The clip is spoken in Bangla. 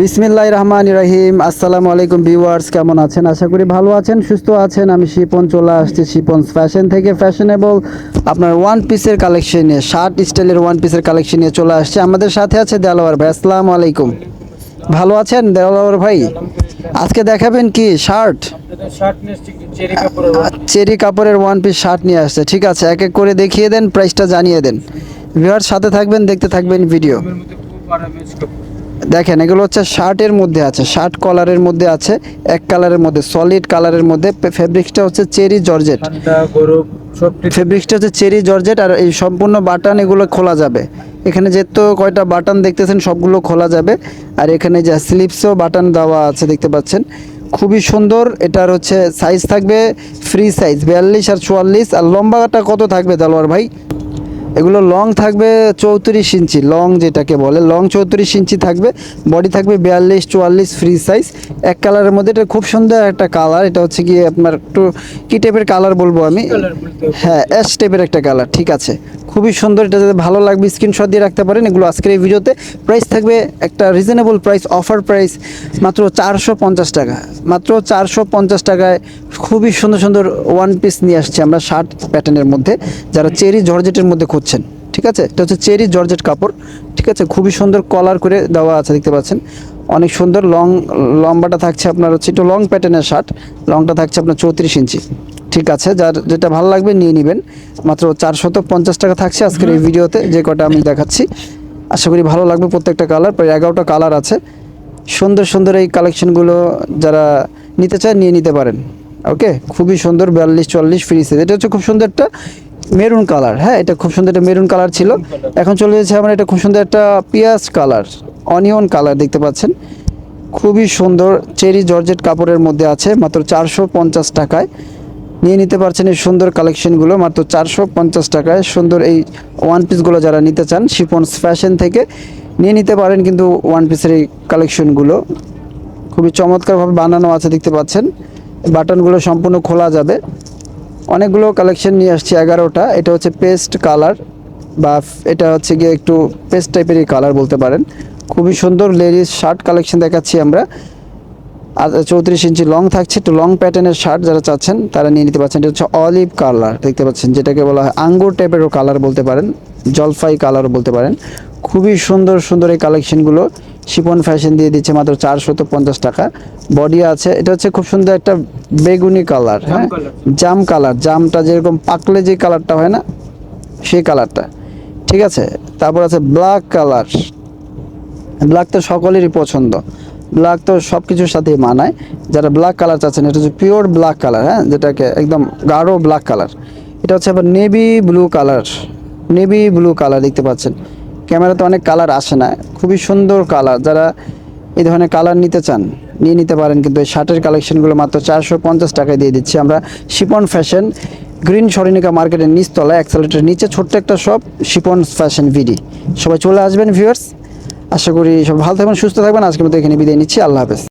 বিসমিল্লাহির রহমানির রহিম। আসসালামু আলাইকুম ভিউয়ার্স, কেমন আছেন? আশা করি ভালো আছেন, সুস্থ আছেন। আমি শিপন চলে আসছি শিপন ফ্যাশন থেকে। ফ্যাশনেবল আপনার ওয়ান পিসের কালেকশন নিয়ে, শার্ট স্টাইলের ওয়ান পিসের কালেকশন নিয়ে চলে আসছে। আমাদের সাথে আছে দেলোয়ার ভাই। আসসালামু আলাইকুম, ভালো আছেন দেলোয়ার ভাই? আজকে দেখাবেন কি শার্ট? চেরি কাপড়ের ওয়ান পিস শার্ট নিয়ে আসছে। ঠিক আছে, এক এক করে দেখিয়ে দেন, প্রাইসটা জানিয়ে দেন। ভিউয়ার্স সাথে থাকবেন, দেখতে থাকবেন ভিডিও। দেখেন, এগুলো হচ্ছে শার্টের মধ্যে আছে, শার্ট কলারের মধ্যে আছে, এক কালারের মধ্যে, সলিড কালারের মধ্যে। ফেব্রিক্সটা হচ্ছে চেরি জর্জেট, ফেব্রিক্সটা হচ্ছে চেরি জর্জেট। আর এই সম্পূর্ণ বাটন এগুলো খোলা যাবে। এখানে যেহেতু কয়টা বাটন দেখতেছেন, সবগুলো খোলা যাবে। আর এখানে যে স্লিপসও বাটন দেওয়া আছে দেখতে পাচ্ছেন, খুবই সুন্দর। এটার হচ্ছে সাইজ থাকবে ফ্রি সাইজ 42 আর 44। আর লম্বাটা কত থাকবে দেলোয়ার ভাই? এগুলো লং থাকবে 34 ইঞ্চি, লং যেটাকে বলে লং 34 ইঞ্চি থাকবে। বডি থাকবে 42 44 ফ্রি সাইজ। এক কালারের মধ্যে, এটা খুব সুন্দর একটা কালার। এটা হচ্ছে কি আপনার একটু কী টাইপের কালার বলবো আমি? হ্যাঁ, অ্যাশ টাইপের একটা কালার। ঠিক আছে, খুবই সুন্দর। এটা যদি ভালো লাগবে স্ক্রিনশট দিয়ে রাখতে পারেন। এগুলো আজকের এই ভিডিওতে প্রাইস থাকবে একটা রিজনেবল প্রাইস, অফার প্রাইস মাত্র 450 টাকা। মাত্র 450 টাকায় খুবই সুন্দর সুন্দর ওয়ান পিস নিয়ে আসছে আমরা শার্ট প্যাটার্নের মধ্যে, যারা চেরি জর্জেটের মধ্যে খুঁজছেন। ঠিক আছে, এটা হচ্ছে চেরি জর্জেট কাপড়। ঠিক আছে, খুবই সুন্দর কলার করে দেওয়া আছে দেখতে পাচ্ছেন, অনেক সুন্দর। লম্বাটা থাকছে আপনার হচ্ছে একটু লং প্যাটার্নের শার্ট, লংটা থাকছে আপনার 34 ইঞ্চি। ঠিক আছে, যার যেটা ভালো লাগবে নিয়ে নেবেন। মাত্র 450 টাকা থাকছে আজকের এই ভিডিওতে, যে কটা আমি দেখাচ্ছি। আশা করি ভালো লাগবে। প্রত্যেকটা কালার, প্রায় 11টা কালার আছে। সুন্দর সুন্দর এই কালেকশনগুলো যারা নিতে চায় নিয়ে নিতে পারেন। ওকে, খুবই সুন্দর 42 44 ফ্রি সাইজ। এটা হচ্ছে খুব সুন্দর একটা মেরুন কালার। হ্যাঁ, এটা খুব সুন্দর একটা মেরুন কালার ছিল, এখন চলে যাচ্ছে আমরা এটা খুব সুন্দর একটা পিঁয়াজ কালার, অনিয়ন কালার দেখতে পাচ্ছেন। খুবই সুন্দর চেরি জর্জেট কাপড়ের মধ্যে আছে। মাত্র 450 টাকায় নিয়ে নিতে পারছেন এই সুন্দর কালেকশনগুলো, মাত্র 450 টাকায়। সুন্দর এই ওয়ান পিসগুলো যারা নিতে চান শিপন্স ফ্যাশন থেকে নিয়ে নিতে পারেন। কিন্তু ওয়ান পিসের এই কালেকশনগুলো খুবই চমৎকারভাবে বানানো আছে দেখতে পাচ্ছেন। বাটনগুলো সম্পূর্ণ খোলা যাবে। অনেকগুলো কালেকশন নিয়ে আসছি, 11টা। এটা হচ্ছে পেস্ট কালার, বা এটা হচ্ছে গিয়ে একটু পেস্ট টাইপেরই কালার বলতে পারেন। খুবই সুন্দর লেডিস শার্ট কালেকশন দেখাচ্ছি আমরা। আর 34 ইঞ্চি লং থাকছে, একটু লং প্যাটার্নের শার্ট যারা চাচ্ছেন তারা নিয়ে নিতে পারছেন। এটা হচ্ছে অলিভ কালার দেখতে পাচ্ছেন, যেটাকে বলা হয় আঙ্গুর টাইপেরও কালার বলতে পারেন, জলপাই কালারও বলতে পারেন। খুবই সুন্দর সুন্দর এই কালেকশনগুলো শিপন ফ্যাশন দিয়ে দিচ্ছে মাত্র 450 টাকা। বডি আছে, এটা হচ্ছে খুব সুন্দর একটা বেগুনি কালার। হ্যাঁ, জাম কালার, জামটা যেরকম পাকলে যে কালারটা হয় না, সেই কালারটা। ঠিক আছে, তারপর আছে ব্ল্যাক কালার। ব্ল্যাক তো সকলেরই পছন্দ, ব্ল্যাক তো সব কিছুর সাথেই মানায়। যারা ব্ল্যাক কালার চাচ্ছেন, এটা হচ্ছে পিওর ব্ল্যাক কালার। হ্যাঁ, যেটাকে একদম গাঢ় ব্ল্যাক কালার। এটা হচ্ছে আবার navy blue colour, navy blue colour দেখতে পাচ্ছেন। ক্যামেরাতে অনেক কালার আসে না, খুবই সুন্দর কালার। যারা এই ধরনের কালার নিতে চান নিয়ে নিতে পারেন। কিন্তু এই শার্টের কালেকশনগুলো মাত্র 450 টাকায় দিয়ে দিচ্ছি আমরা শিপন ফ্যাশন, গ্রিন সরিনিকা মার্কেটের নিচতলায়, অ্যাক্সেলেটারের নিচে ছোট্ট একটা শপ, শিপন ফ্যাশন ভিডি। সবাই চলে আসবেন ভিউয়ার্স। আশা করি সব ভালো থাকবেন, সুস্থ থাকবেন। আজকের মতো এখানে বিদায় নিচ্ছি। আল্লাহ হাফেজ।